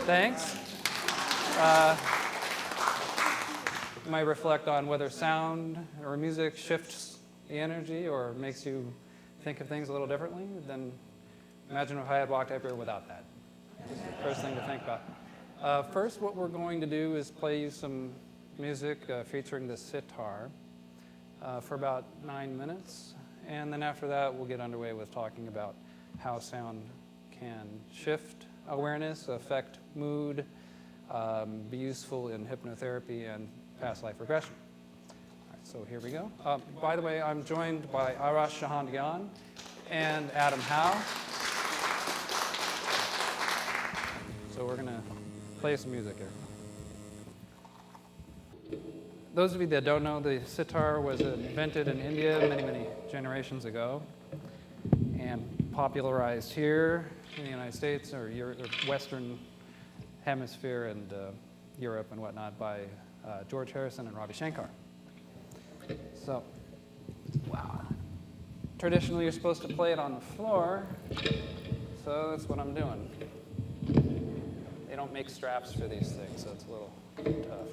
Thanks. You might reflect on whether sound or music shifts the energy or makes you think of things a little differently. Then imagine if I had walked up here without that. Just the first thing to think about. First, what we're going to do is play you some music featuring the sitar for about 9 minutes. And then after that, we'll get underway with talking about how sound can shift awareness, affect mood, be useful in hypnotherapy and past life regression. All right, so here we go. By the way, I'm joined by Arash Shahandian and Adam Howe. So we're going to play some music here. Those of you that don't know, the sitar was invented in India many, many generations ago and popularized here in the United States or Western Hemisphere and Europe and whatnot by George Harrison and Ravi Shankar. So, wow. Traditionally, you're supposed to play it on the floor, so that's what I'm doing. They don't make straps for these things, so it's a little tough.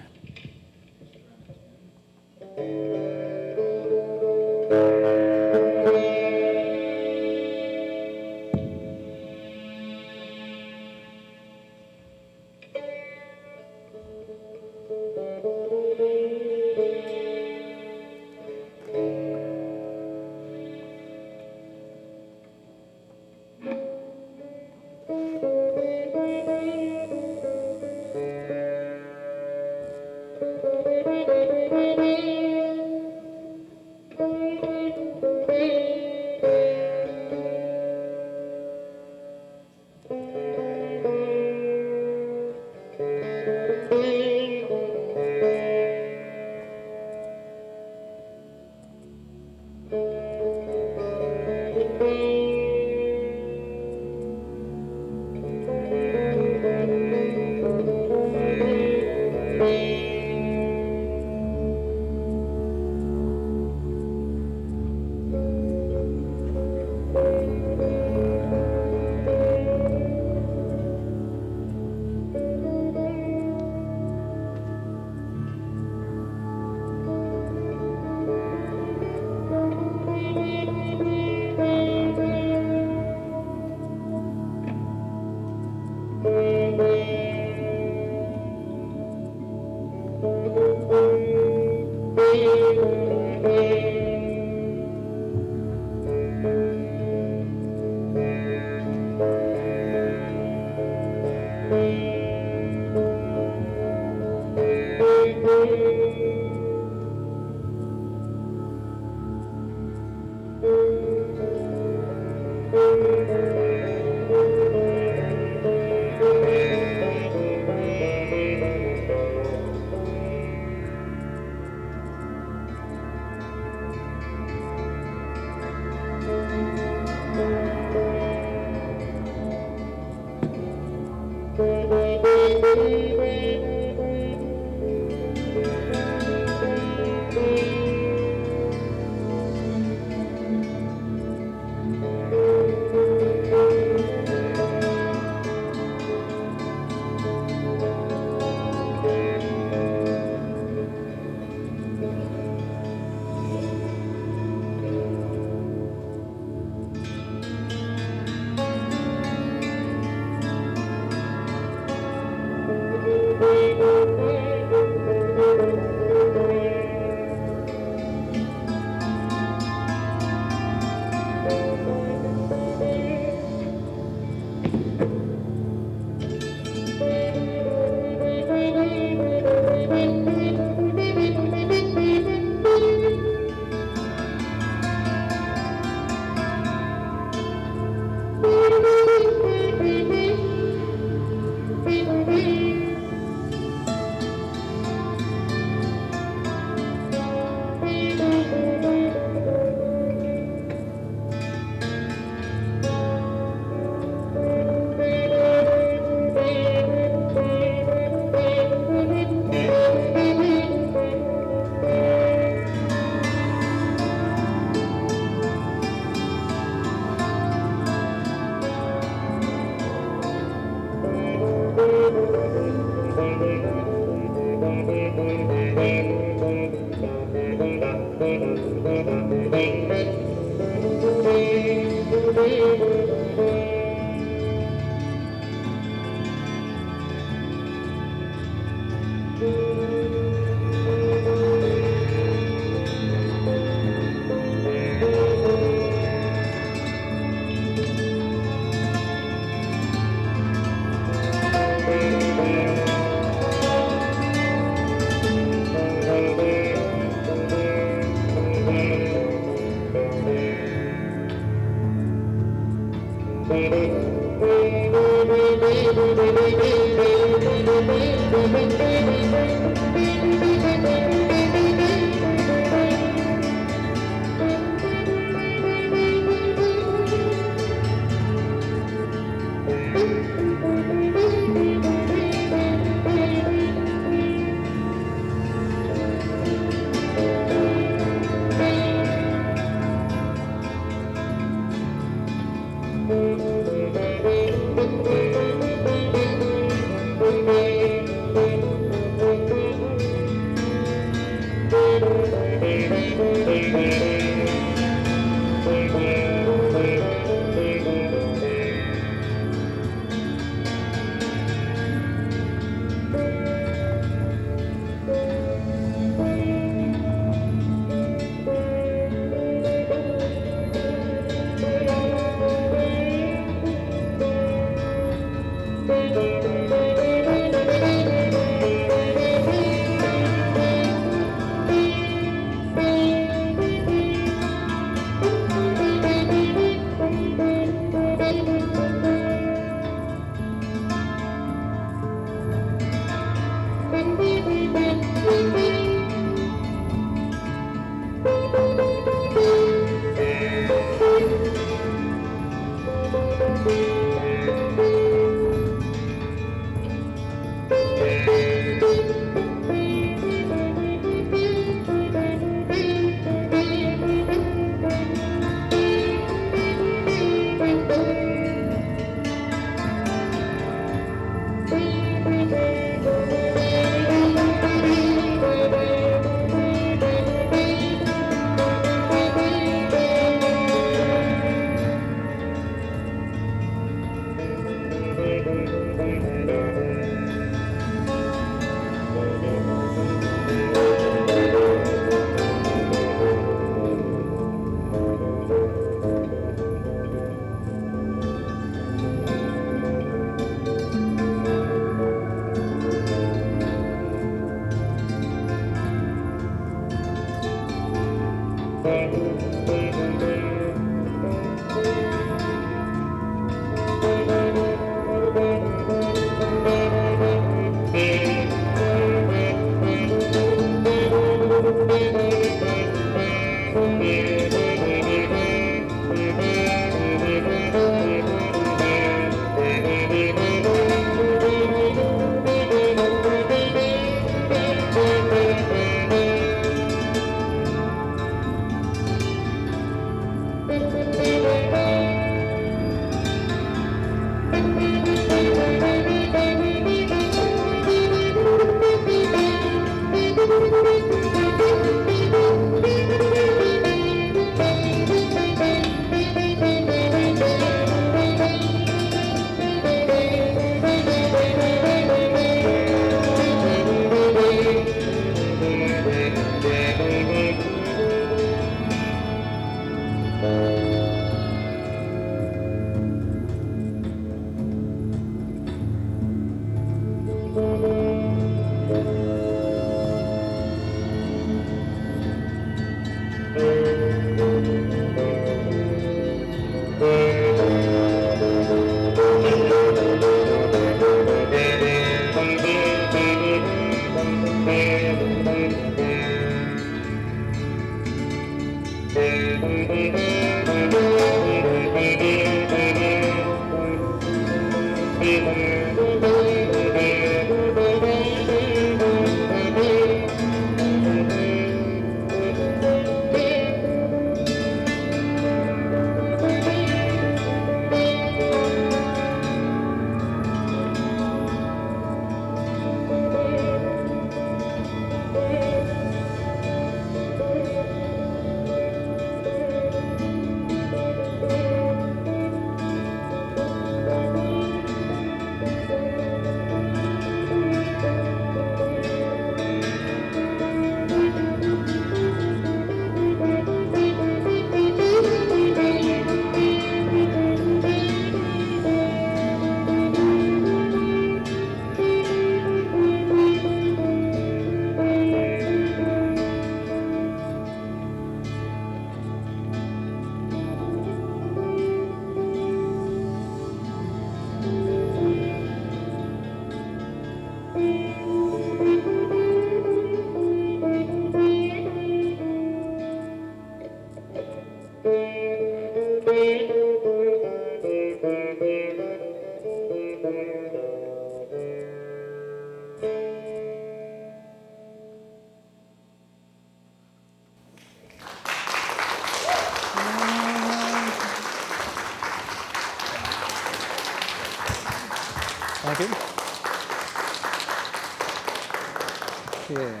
Okay.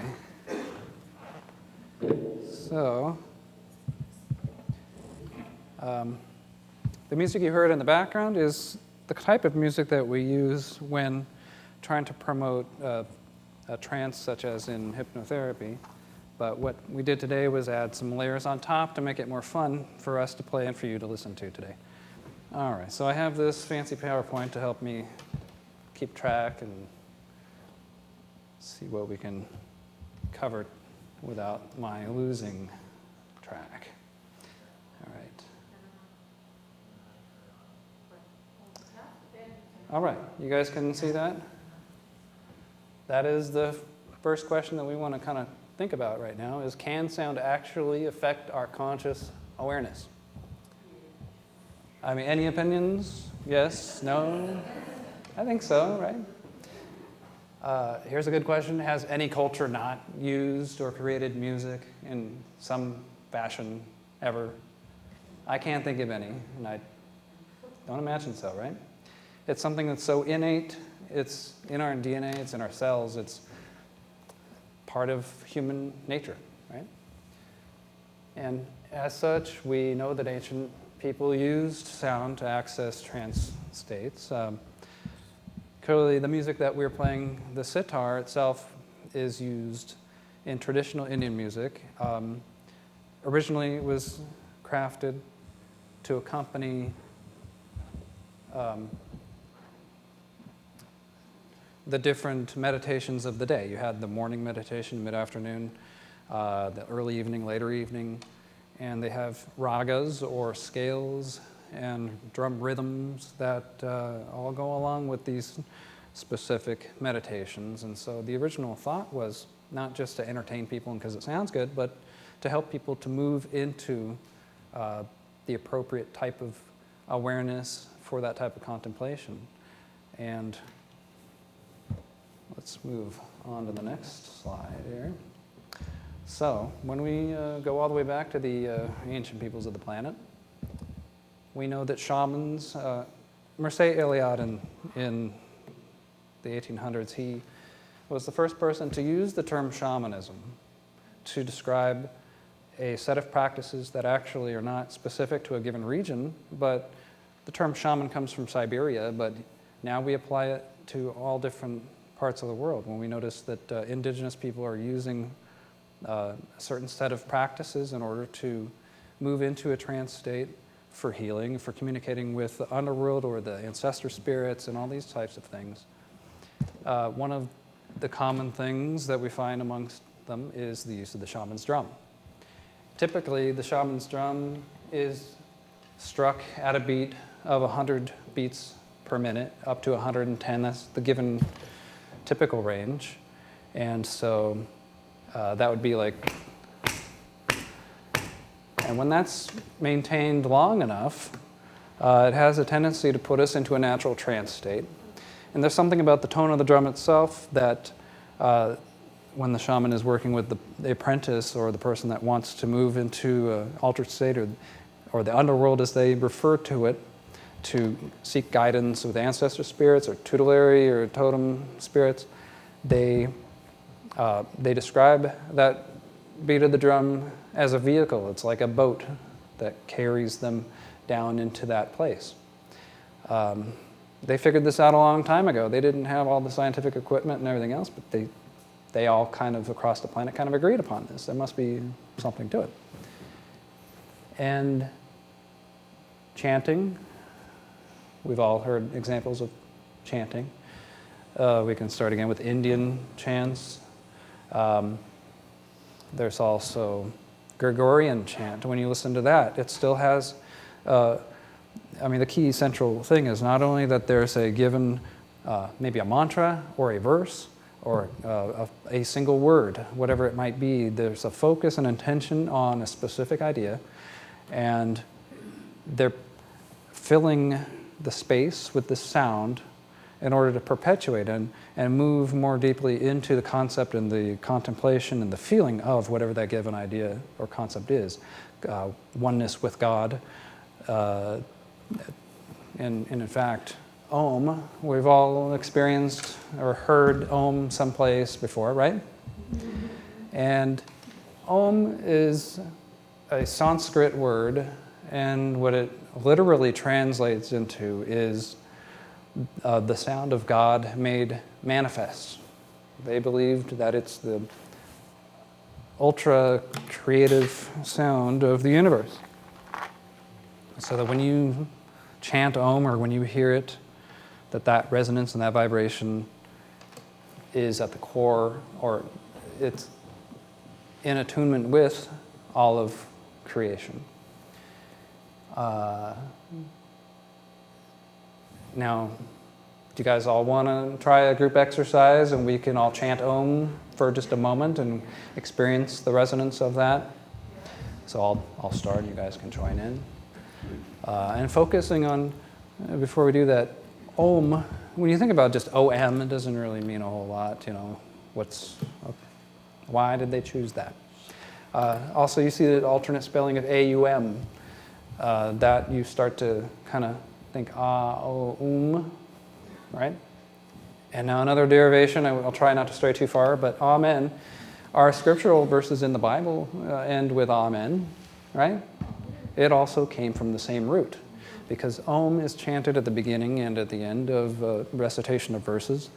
So, the music you heard in the background is the type of music that we use when trying to promote a trance, such as in hypnotherapy. But what we did today was add some layers on top to make it more fun for us to play and for you to listen to today. All right, so I have this fancy PowerPoint to help me keep track and see what we can cover without my losing track. All right. All right, you guys can see that? That is the first question that we want to kind of think about right now is, can sound actually affect our conscious awareness? I mean, any opinions? Yes? No? I think so, right? Here's a good question. Has any culture not used or created music in some fashion ever? I can't think of any, and I don't imagine so, right? It's something that's so innate. It's in our DNA. It's in our cells. It's part of human nature, right? And as such, we know that ancient people used sound to access trance states. Clearly, the music that we're playing, the sitar itself, is used in traditional Indian music. Originally, it was crafted to accompany the different meditations of the day. You had the morning meditation, mid-afternoon, the early evening, later evening, and they have ragas or scales and drum rhythms that all go along with these specific meditations. And so the original thought was not just to entertain people because it sounds good, but to help people to move into the appropriate type of awareness for that type of contemplation. And let's move on to the next slide here. So, when we go all the way back to the ancient peoples of the planet, we know that shamans, Mircea Eliade in the 1800s, he was the first person to use the term shamanism to describe a set of practices that actually are not specific to a given region, but the term shaman comes from Siberia, but now we apply it to all different parts of the world. When we notice that indigenous people are using a certain set of practices in order to move into a trance state for healing, for communicating with the underworld or the ancestor spirits and all these types of things. One of the common things that we find amongst them is the use of the shaman's drum. Typically, the shaman's drum is struck at a beat of 100 beats per minute, up to 110. That's the given typical range. And so that would be like, and when that's maintained long enough, it has a tendency to put us into a natural trance state. And there's something about the tone of the drum itself that when the shaman is working with the apprentice or the person that wants to move into an altered state or the underworld as they refer to it, to seek guidance with ancestor spirits or tutelary or totem spirits, they describe that beat of the drum as a vehicle. It's like a boat that carries them down into that place. They figured this out a long time ago. They didn't have all the scientific equipment and everything else, but they all kind of across the planet kind of agreed upon this. There must be something to it. And chanting, we've all heard examples of chanting. We can start again with Indian chants. There's also Gregorian chant. When you listen to that, it still has, the key central thing is not only that there's a given, maybe a mantra or a verse or a single word, whatever it might be, there's a focus and intention on a specific idea, and they're filling the space with the sound in order to perpetuate and move more deeply into the concept and the contemplation and the feeling of whatever that given idea or concept is. Oneness with God. And in fact, Om, we've all experienced or heard Om someplace before, right? And Om is a Sanskrit word, and what it literally translates into is the sound of God made manifest. They believed that it's the ultra creative sound of the universe. So that when you chant Om, or when you hear it, that resonance and that vibration is at the core, or it's in attunement with all of creation. Now, do you guys all want to try a group exercise and we can all chant Om for just a moment and experience the resonance of that? So I'll start and you guys can join in. And focusing on, before we do that, Om, when you think about just OM, it doesn't really mean a whole lot, why did they choose that? Also, you see the alternate spelling of AUM, that you start to kind of think right? And now another derivation, I'll try not to stray too far, but Amen. Our scriptural verses in the Bible end with Amen, right? It also came from the same root, because Om is chanted at the beginning and at the end of recitation of verses,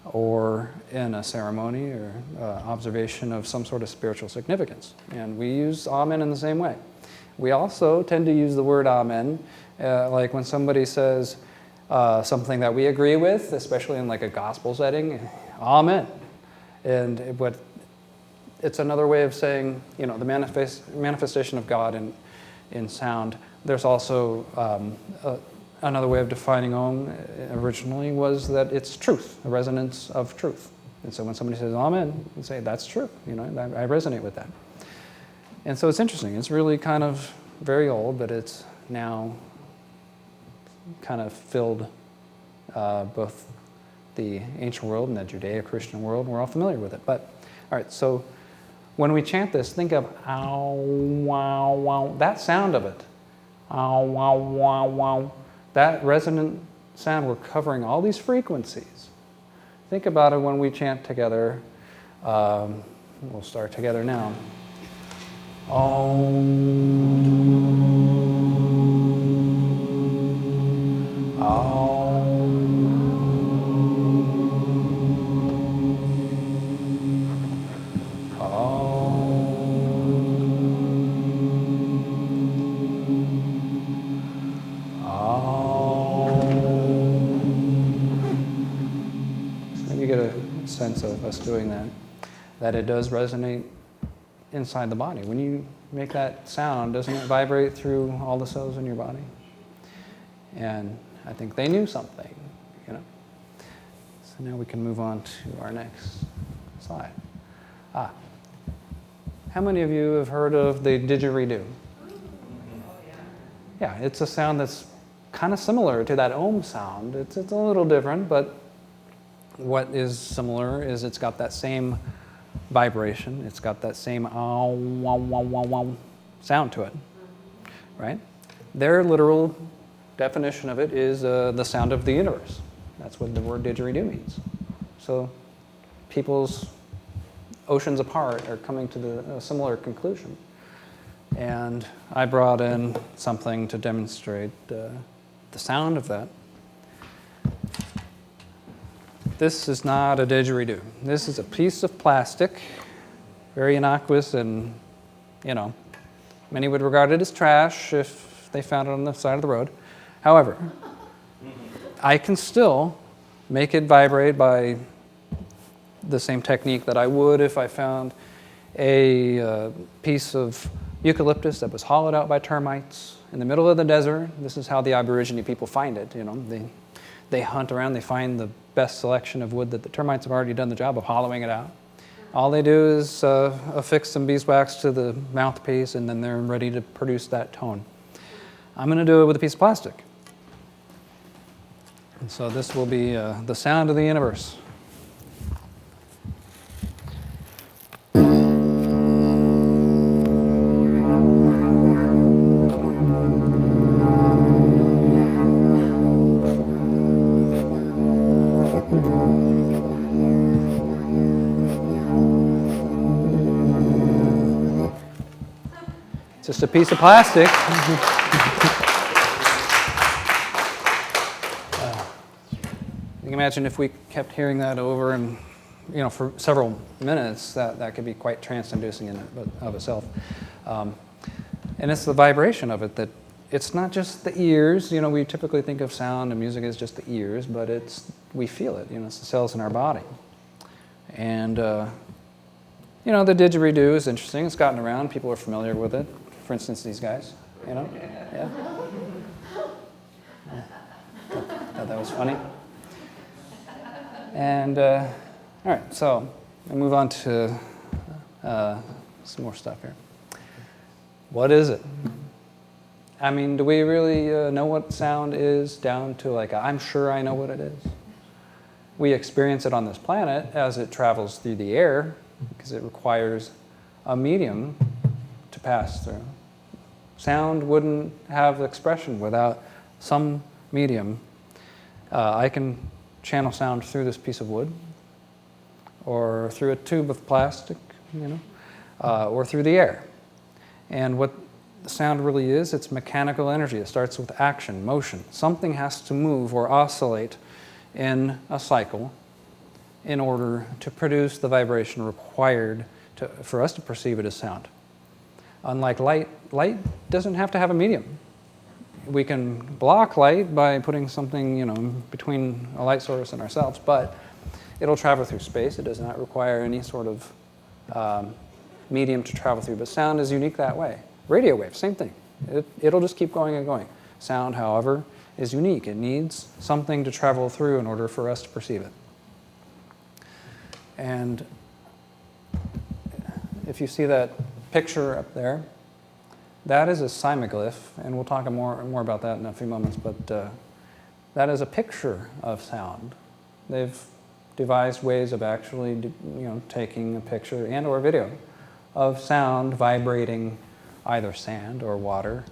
or in a ceremony or observation of some sort of spiritual significance. And we use Amen in the same way. We also tend to use the word Amen, like when somebody says something that we agree with, especially in like a gospel setting, Amen. And it's another way of saying, the manifestation of God in sound. There's also another way of defining Om originally was that it's truth, a resonance of truth. And so when somebody says Amen, you say, that's true. I resonate with that. And so it's interesting. It's really kind of very old, but it's now kind of filled both the ancient world and the Judeo-Christian world. We're all familiar with it. But, all right, so when we chant this, think of ow, wow, wow, that sound of it. Ow, wow, wow, wow. That resonant sound, we're covering all these frequencies. Think about it when we chant together. We'll start together now. Om. Om. Sense of us doing that it does resonate inside the body. When you make that sound, doesn't it vibrate through all the cells in your body? And I think they knew something, So now we can move on to our next slide. How many of you have heard of the didgeridoo? Yeah, it's a sound that's kind of similar to that Om sound. It's a little different, but what is similar is it's got that same vibration. It's got that same ow, wow, wow, wow, wow sound to it, right? Their literal definition of it is the sound of the universe. That's what the word didgeridoo means. So people's oceans apart are coming to a similar conclusion. And I brought in something to demonstrate the sound of that. This is not a didgeridoo. This is a piece of plastic, very innocuous, and, many would regard it as trash if they found it on the side of the road. However, I can still make it vibrate by the same technique that I would if I found a piece of eucalyptus that was hollowed out by termites in the middle of the desert. This is how the Aborigine people find it, They hunt around, they find the best selection of wood that the termites have already done the job of hollowing it out. All they do is affix some beeswax to the mouthpiece, and then they're ready to produce that tone. I'm going to do it with a piece of plastic. And so this will be the sound of the universe. Just a piece of plastic. You can imagine if we kept hearing that over and, for several minutes, that could be quite trance-inducing in and of itself. And it's the vibration of it that it's not just the ears. We typically think of sound and music as just the ears, but we feel it. It's the cells in our body. And, the didgeridoo is interesting. It's gotten around. People are familiar with it. For instance, these guys, Yeah. Thought that was funny. And, all right, so I'll move on to some more stuff here. What is it? I mean, do we really know what sound is down to I'm sure I know what it is? We experience it on this planet as it travels through the air because it requires a medium to pass through. Sound wouldn't have expression without some medium. I can channel sound through this piece of wood or through a tube of plastic, or through the air. And what sound really is, it's mechanical energy. It starts with action, motion. Something has to move or oscillate in a cycle in order to produce the vibration required for us to perceive it as sound. Unlike light doesn't have to have a medium. We can block light by putting something, between a light source and ourselves, but it'll travel through space. It does not require any sort of medium to travel through, but sound is unique that way. Radio wave, same thing. It'll just keep going and going. Sound, however, is unique. It needs something to travel through in order for us to perceive it. And if you see that picture up there, that is a cymaglyph, and we'll talk more about that in a few moments, but that is a picture of sound. They've devised ways of actually, taking a picture and or video of sound vibrating either sand or water,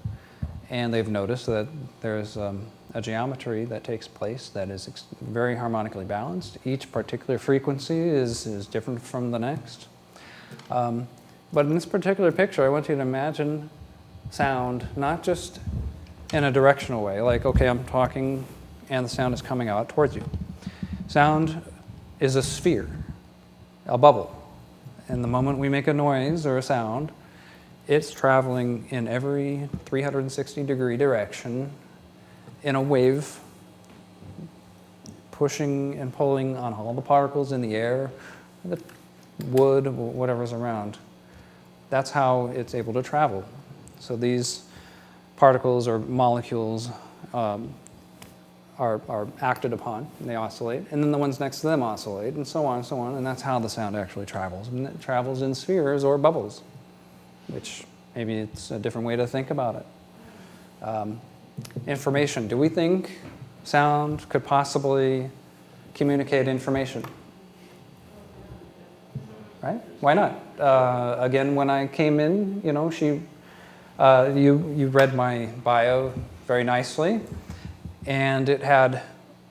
and they've noticed that there's a geometry that takes place that is very harmonically balanced. Each particular frequency is different from the next. But in this particular picture, I want you to imagine sound not just in a directional way, okay, I'm talking and the sound is coming out towards you. Sound is a sphere, a bubble. And the moment we make a noise or a sound, it's traveling in every 360-degree direction in a wave, pushing and pulling on all the particles in the air, the wood, whatever's around. That's how it's able to travel. So these particles or molecules are acted upon, and they oscillate, and then the ones next to them oscillate, and so on, and that's how the sound actually travels. And it travels in spheres or bubbles, which maybe it's a different way to think about it. Information. Do we think sound could possibly communicate information? Right? Why not? Again, when I came in, you read my bio very nicely, and it had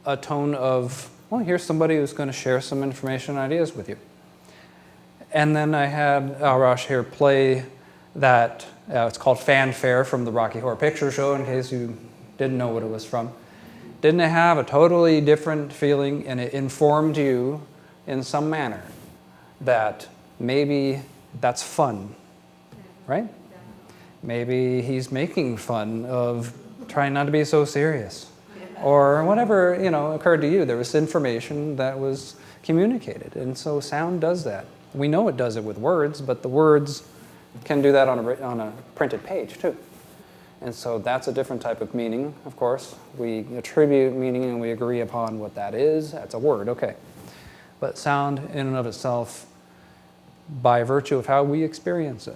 a tone of, well, here's somebody who's going to share some information and ideas with you. And then I had Arash here play that, it's called Fanfare from the Rocky Horror Picture Show, in case you didn't know what it was from. Didn't it have a totally different feeling, and it informed you in some manner that maybe that's fun, right? Maybe he's making fun of trying not to be so serious. Or whatever, occurred to you. There was information that was communicated. And so sound does that. We know it does it with words, but the words can do that on a printed page too. And so that's a different type of meaning, of course. We attribute meaning and we agree upon what that is. That's a word, okay. But sound in and of itself, by virtue of how we experience it,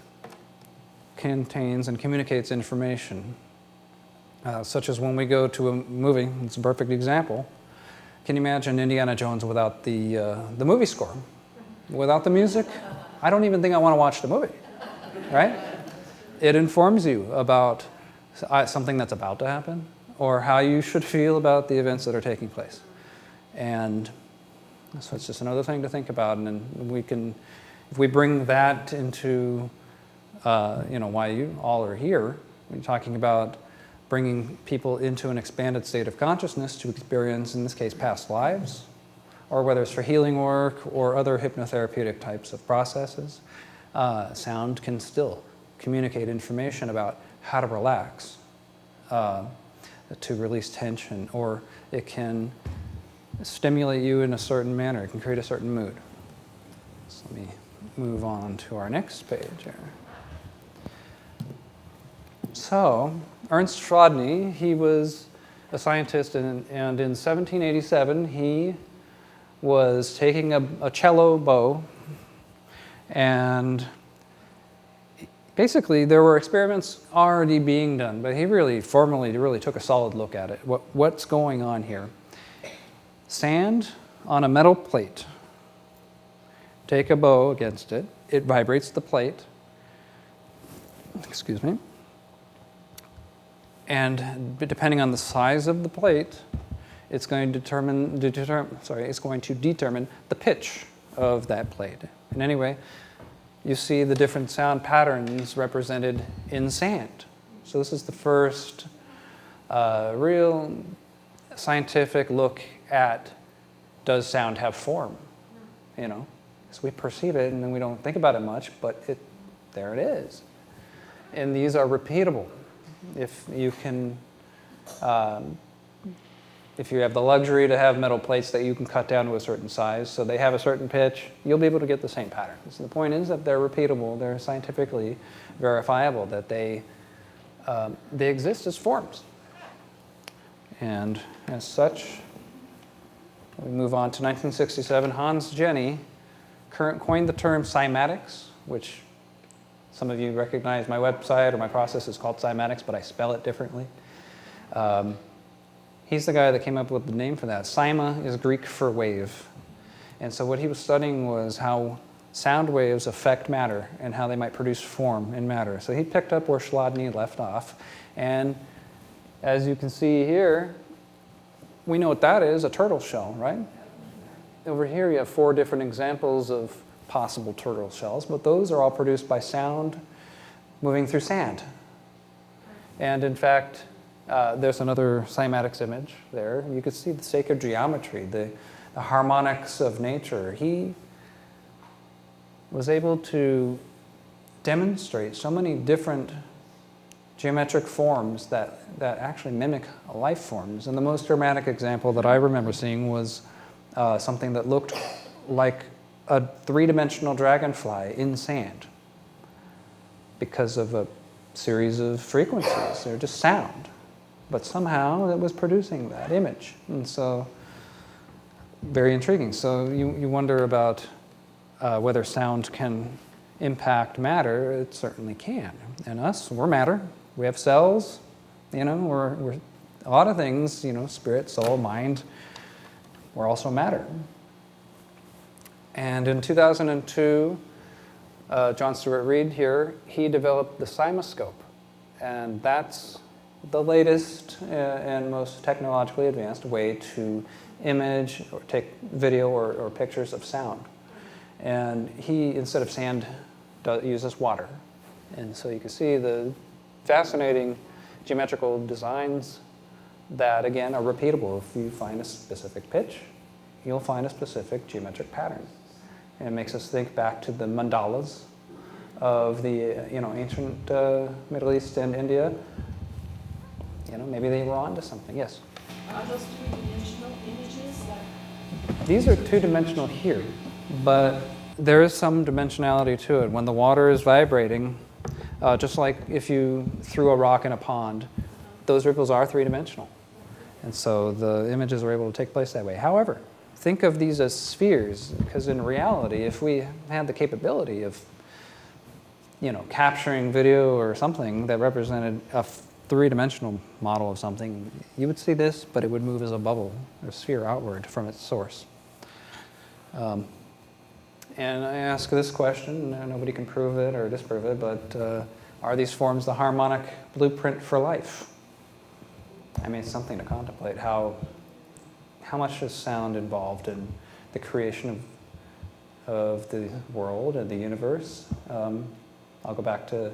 contains and communicates information. Such as when we go to a movie, it's a perfect example. Can you imagine Indiana Jones without the movie score? Without the music? I don't even think I want to watch the movie, right? It informs you about something that's about to happen or how you should feel about the events that are taking place. And so it's just another thing to think about. And then we can, if we bring that into why you all are here. We're talking about bringing people into an expanded state of consciousness to experience, in this case, past lives, or whether it's for healing work or other hypnotherapeutic types of processes. Sound can still communicate information about how to relax, to release tension, or it can stimulate you in a certain manner. It can create a certain mood. So let me move on to our next page here. So, Ernst Chladni, he was a scientist, and in 1787 he was taking a cello bow, and basically there were experiments already being done, but he really formally took a solid look at it. What's going on here? Sand on a metal plate. Take a bow against it. It vibrates the plate. Excuse me. And depending on the size of the plate, it's going to determine the pitch of that plate. And anyway, you see the different sound patterns represented in sand. So this is the first real scientific look at, does sound have form? So we perceive it and then we don't think about it much, but there it is. And these are repeatable. If you have the luxury to have metal plates that you can cut down to a certain size, so they have a certain pitch, you'll be able to get the same patterns. The point is that they're repeatable, they're scientifically verifiable, that they exist as forms. And as such, we move on to 1967. Hans Jenny coined the term cymatics, which some of you recognize. My website or my process is called Cymatics, but I spell it differently. He's the guy that came up with the name for that. Cyma is Greek for wave. And so what he was studying was how sound waves affect matter and how they might produce form in matter. So he picked up where Chladni left off. And as you can see here, we know what that is, a turtle shell, right? Over here you have 4 different examples of possible turtle shells, but those are all produced by sound moving through sand. And in fact, there's another cymatics image there. You can see the sacred geometry, the harmonics of nature. He was able to demonstrate so many different geometric forms that actually mimic life forms. And the most dramatic example that I remember seeing was something that looked like a 3-dimensional dragonfly in sand because of a series of frequencies. They're just sound. But somehow it was producing that image. And so, very intriguing. So you wonder about whether sound can impact matter. It certainly can. And us, we're matter. We have cells. We're a lot of things, spirit, soul, mind. We're also matter. And in 2002, John Stuart Reid here, he developed the Cymascope. And that's the latest and most technologically advanced way to image or take video or pictures of sound. And he, instead of sand, uses water. And so you can see the fascinating geometrical designs that, again, are repeatable. If you find a specific pitch, you'll find a specific geometric pattern. And it makes us think back to the mandalas of the ancient Middle East and India. Maybe they were onto something. Yes? Are those 2-dimensional images? These are 2-dimensional here, but there is some dimensionality to it. When the water is vibrating, just like if you threw a rock in a pond, those ripples are 3-dimensional. And so the images are able to take place that way. However, think of these as spheres, because in reality, if we had the capability of, capturing video or something that represented a 3-dimensional model of something, you would see this, but it would move as a bubble or sphere outward from its source. And I ask this question, nobody can prove it or disprove it, but are these forms the harmonic blueprint for life? I mean, it's something to contemplate. How much is sound involved in the creation of the world and the universe? I'll go back to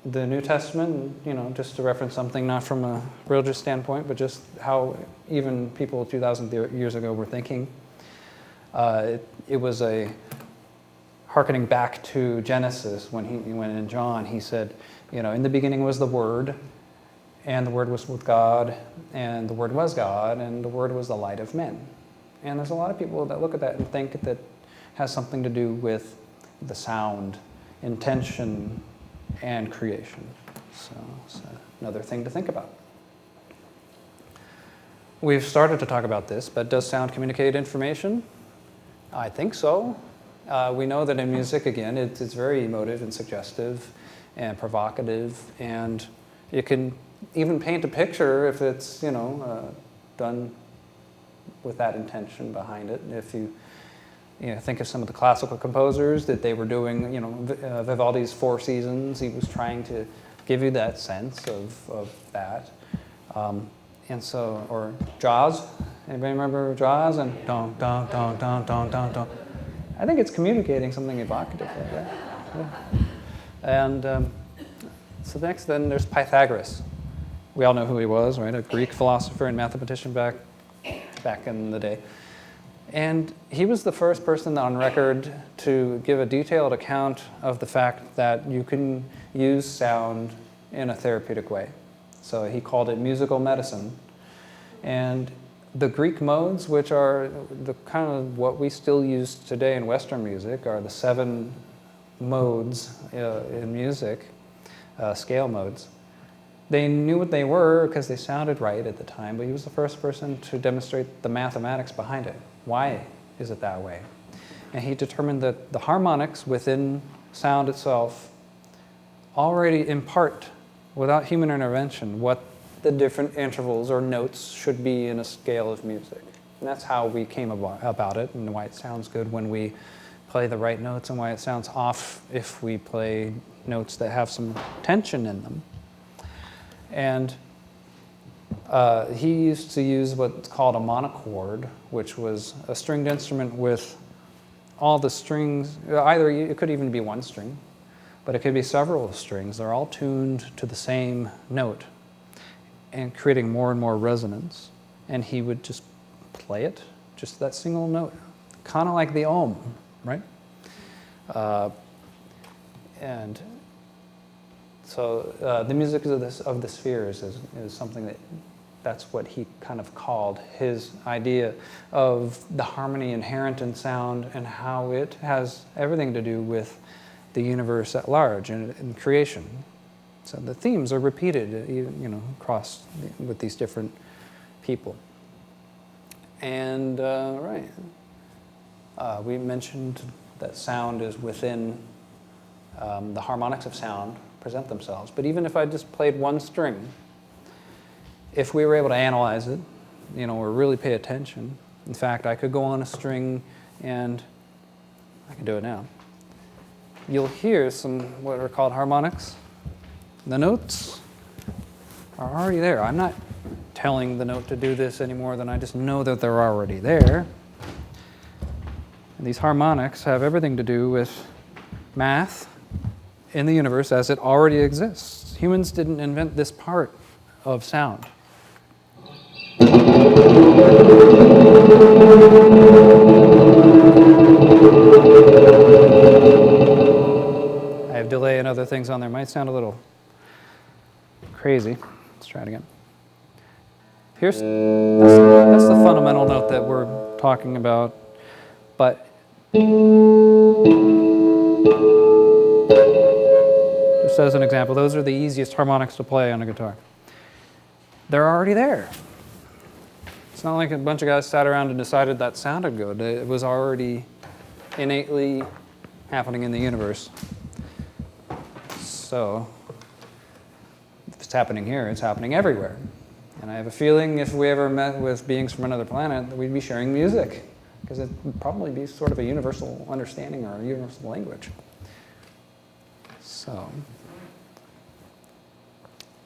the New Testament, just to reference something not from a religious standpoint, but just how even people 2,000 years ago were thinking. It was a hearkening back to Genesis when in John he said, in the beginning was the Word, and the Word was with God, and the Word was God, and the Word was the light of men. And there's a lot of people that look at that and think that has something to do with the sound, intention, and creation. So it's another thing to think about. We've started to talk about this, but does sound communicate information? I think so. We know that in music, again, it's very emotive and suggestive and provocative, and you can even paint a picture if it's, done with that intention behind it. If you think of some of the classical composers that they were doing, Vivaldi's Four Seasons, he was trying to give you that sense of that. And so, or jazz, anybody remember jazz? And dong, dong, dong, dong, dong, dong, dong. I think it's communicating something evocative like that. Yeah. And so next then there's Pythagoras. We all know who he was, right? A Greek philosopher and mathematician back in the day. And he was the first person on record to give a detailed account of the fact that you can use sound in a therapeutic way. So he called it musical medicine. And the Greek modes, which are the kind of what we still use today in Western music, are the 7 modes in music, scale modes. They knew what they were because they sounded right at the time, but he was the first person to demonstrate the mathematics behind it. Why is it that way? And he determined that the harmonics within sound itself already impart, without human intervention, what the different intervals or notes should be in a scale of music. And that's how we came about it, and why it sounds good when we play the right notes, and why it sounds off if we play notes that have some tension in them. And he used to use what's called a monochord, which was a stringed instrument with all the strings, either it could even be one string, but it could be several strings. They're all tuned to the same note and creating more and more resonance. And he would just play it, just that single note, kind of like the ohm, right? And so the music of the spheres is something that's what he kind of called his idea of the harmony inherent in sound and how it has everything to do with the universe at large and creation. So the themes are repeated, across with these different people. And we mentioned that sound is within the harmonics of sound present themselves. But even if I just played one string, if we were able to analyze it, or really pay attention, in fact, I could go on a string and I can do it now. You'll hear some what are called harmonics. The notes are already there. I'm not telling the note to do this any more than I just know that they're already there. And these harmonics have everything to do with math in the universe as it already exists. Humans didn't invent this part of sound. I have delay and other things on there. Might sound a little crazy. Let's try it again. That's the fundamental note that we're talking about. But just as an example, those are the easiest harmonics to play on a guitar. They're already there. It's not like a bunch of guys sat around and decided that sounded good. It was already innately happening in the universe. So if it's happening here, it's happening everywhere. And I have a feeling if we ever met with beings from another planet, that we'd be sharing music, because it would probably be sort of a universal understanding or a universal language. So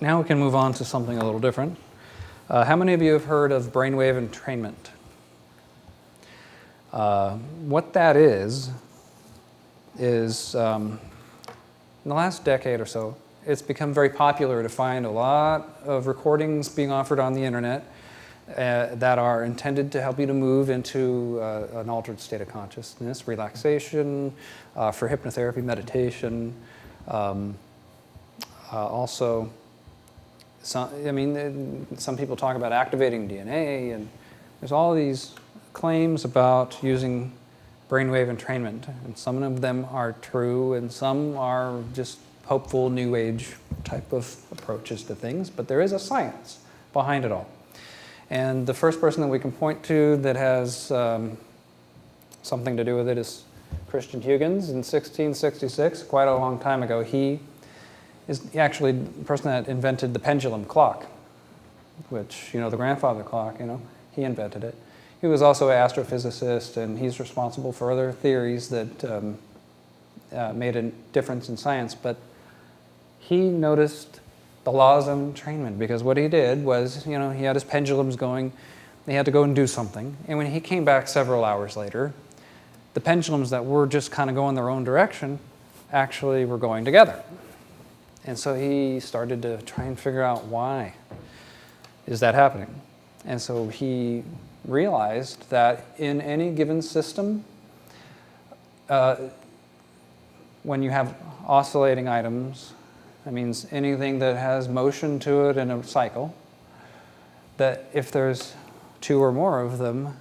now we can move on to something a little different. How many of you have heard of brainwave entrainment? What that is is in the last decade or so, it's become very popular to find a lot of recordings being offered on the internet that are intended to help you to move into an altered state of consciousness, relaxation, for hypnotherapy, meditation. Also, some people talk about activating DNA, and there's all these claims about using brainwave entrainment, and some of them are true, and some are just hopeful New Age type of approaches to things, but there is a science behind it all. And the first person that we can point to that has something to do with it is Christian Huygens in 1666, quite a long time ago. He is actually the person that invented the pendulum clock, which, the grandfather clock, he invented it. He was also an astrophysicist, and he's responsible for other theories that made a difference in science. But he noticed the laws of entrainment, because what he did was, he had his pendulums going. He had to go and do something. And when he came back several hours later, the pendulums that were just kind of going their own direction actually were going together. And so he started to try and figure out why is that happening. And so he realized that in any given system, when you have oscillating items, that means anything that has motion to it in a cycle, that if there's two or more of them,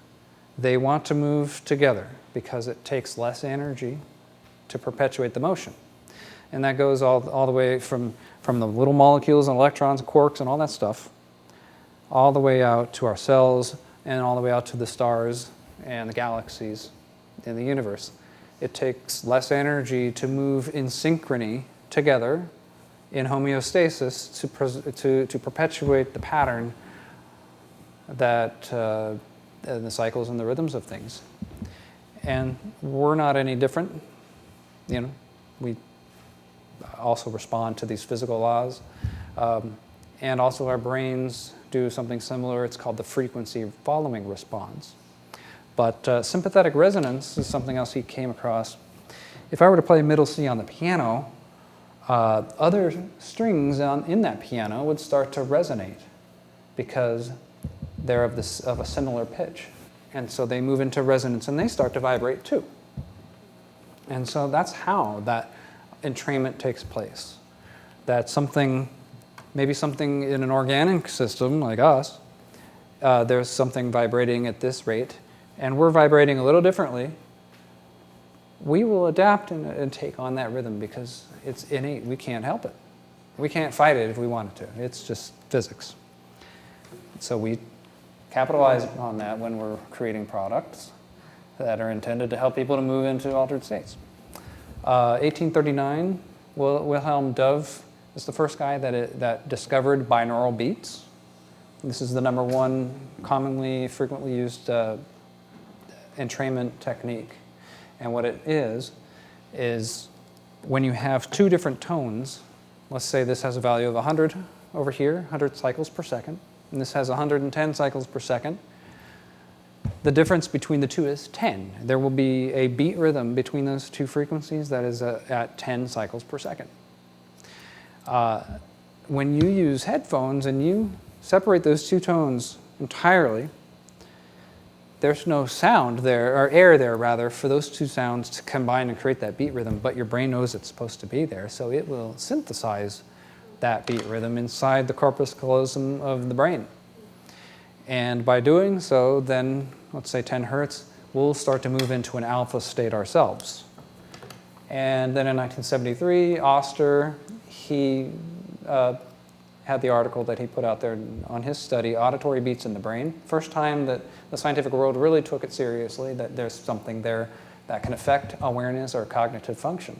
they want to move together because it takes less energy to perpetuate the motion. And that goes all the way from the little molecules and electrons, quarks, and all that stuff, all the way out to our cells, and all the way out to the stars and the galaxies in the universe. It takes less energy to move in synchrony together in homeostasis to perpetuate the pattern that the cycles and the rhythms of things. And we're not any different. We also respond to these physical laws. And also our brains do something similar. It's called the frequency following response. But sympathetic resonance is something else he came across. If I were to play middle C on the piano, other strings in that piano would start to resonate because they're of a similar pitch. And so they move into resonance and they start to vibrate too. And so that's how that entrainment takes place. That maybe something in an organic system like us, there's something vibrating at this rate, and we're vibrating a little differently. We will adapt and take on that rhythm because it's innate. We can't help it. We can't fight it if we wanted to. It's just physics. So we capitalize on that when we're creating products that are intended to help people to move into altered states. 1839, Wilhelm Dove is the first guy that discovered binaural beats. This is the number one commonly, frequently used entrainment technique. And what it is when you have two different tones, let's say this has a value of 100 over here, 100 cycles per second, and this has 110 cycles per second. The difference between the two is 10. There will be a beat rhythm between those two frequencies that is at 10 cycles per second. When you use headphones and you separate those two tones entirely, there's no sound there, or air there rather, for those two sounds to combine and create that beat rhythm, but your brain knows it's supposed to be there, so it will synthesize that beat rhythm inside the corpus callosum of the brain. And by doing so, then, let's say 10 hertz, we'll start to move into an alpha state ourselves. And then in 1973, Oster, he had the article that he put out there on his study, Auditory Beats in the Brain. First time that the scientific world really took it seriously, that there's something there that can affect awareness or cognitive function.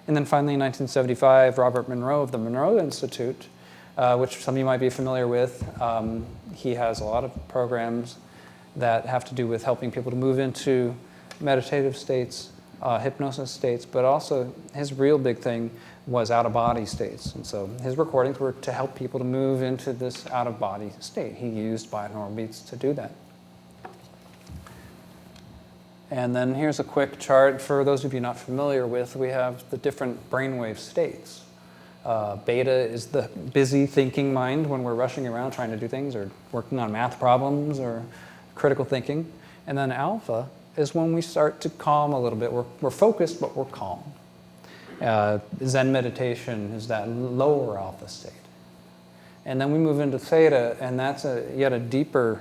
And then finally in 1975, Robert Monroe of the Monroe Institute, which some of you might be familiar with, he has a lot of programs that have to do with helping people to move into meditative states, hypnosis states, but also his real big thing was out-of-body states. And so his recordings were to help people to move into this out-of-body state. He used binaural beats to do that. And then here's a quick chart for those of you not familiar with. We have the different brainwave states. Beta is the busy thinking mind when we're rushing around trying to do things or working on math problems or critical thinking. And then alpha is when we start to calm a little bit. We're focused, but we're calm. Zen meditation is that lower alpha state. And then we move into theta, and that's yet a deeper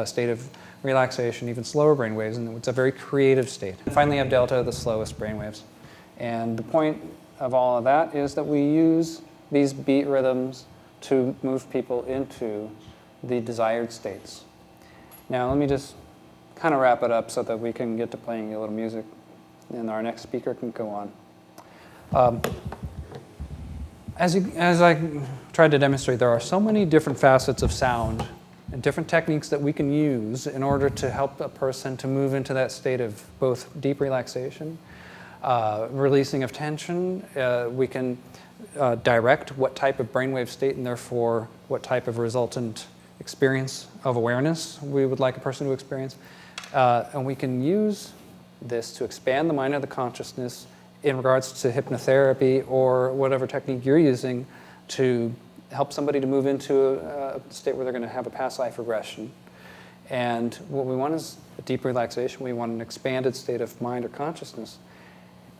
state of relaxation, even slower brain waves, and it's a very creative state. And finally, you have delta, the slowest brain waves. And the point of all of that is that we use these beat rhythms to move people into the desired states. Now, let me just kind of wrap it up so that we can get to playing a little music, and our next speaker can go on. As I tried to demonstrate, there are so many different facets of sound and different techniques that we can use in order to help a person to move into that state of both deep relaxation, releasing of tension. We can direct what type of brainwave state and therefore what type of resultant experience of awareness we would like a person to experience. And we can use this to expand the mind of the consciousness in regards to hypnotherapy or whatever technique you're using to help somebody to move into a state where they're going to have a past life regression. And what we want is a deep relaxation. We want an expanded state of mind or consciousness.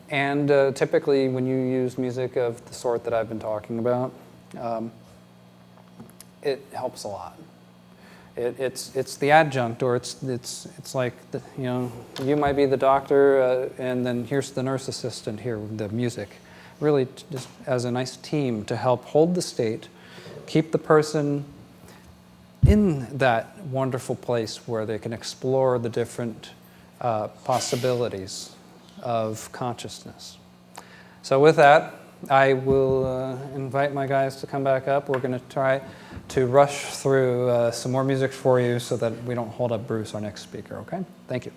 And typically when you use music of the sort that I've been talking about, it helps a lot. It's the adjunct, or it's like you might be the doctor, and then here's the nurse assistant here with the music, really just as a nice team to help hold the state, keep the person in that wonderful place where they can explore the different possibilities of consciousness. So with that, I will invite my guys to come back up. We're going to try to rush through some more music for you so that we don't hold up Bruce, our next speaker, okay? Thank you.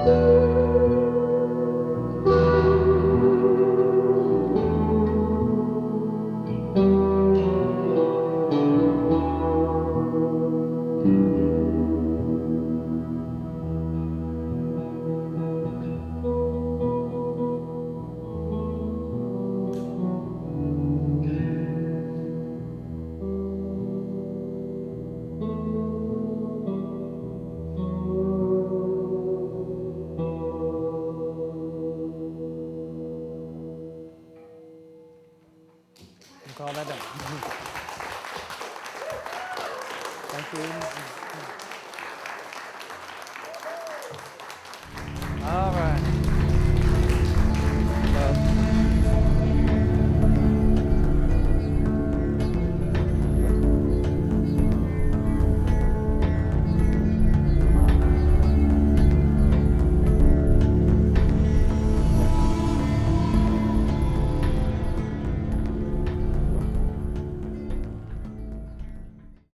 Thank you.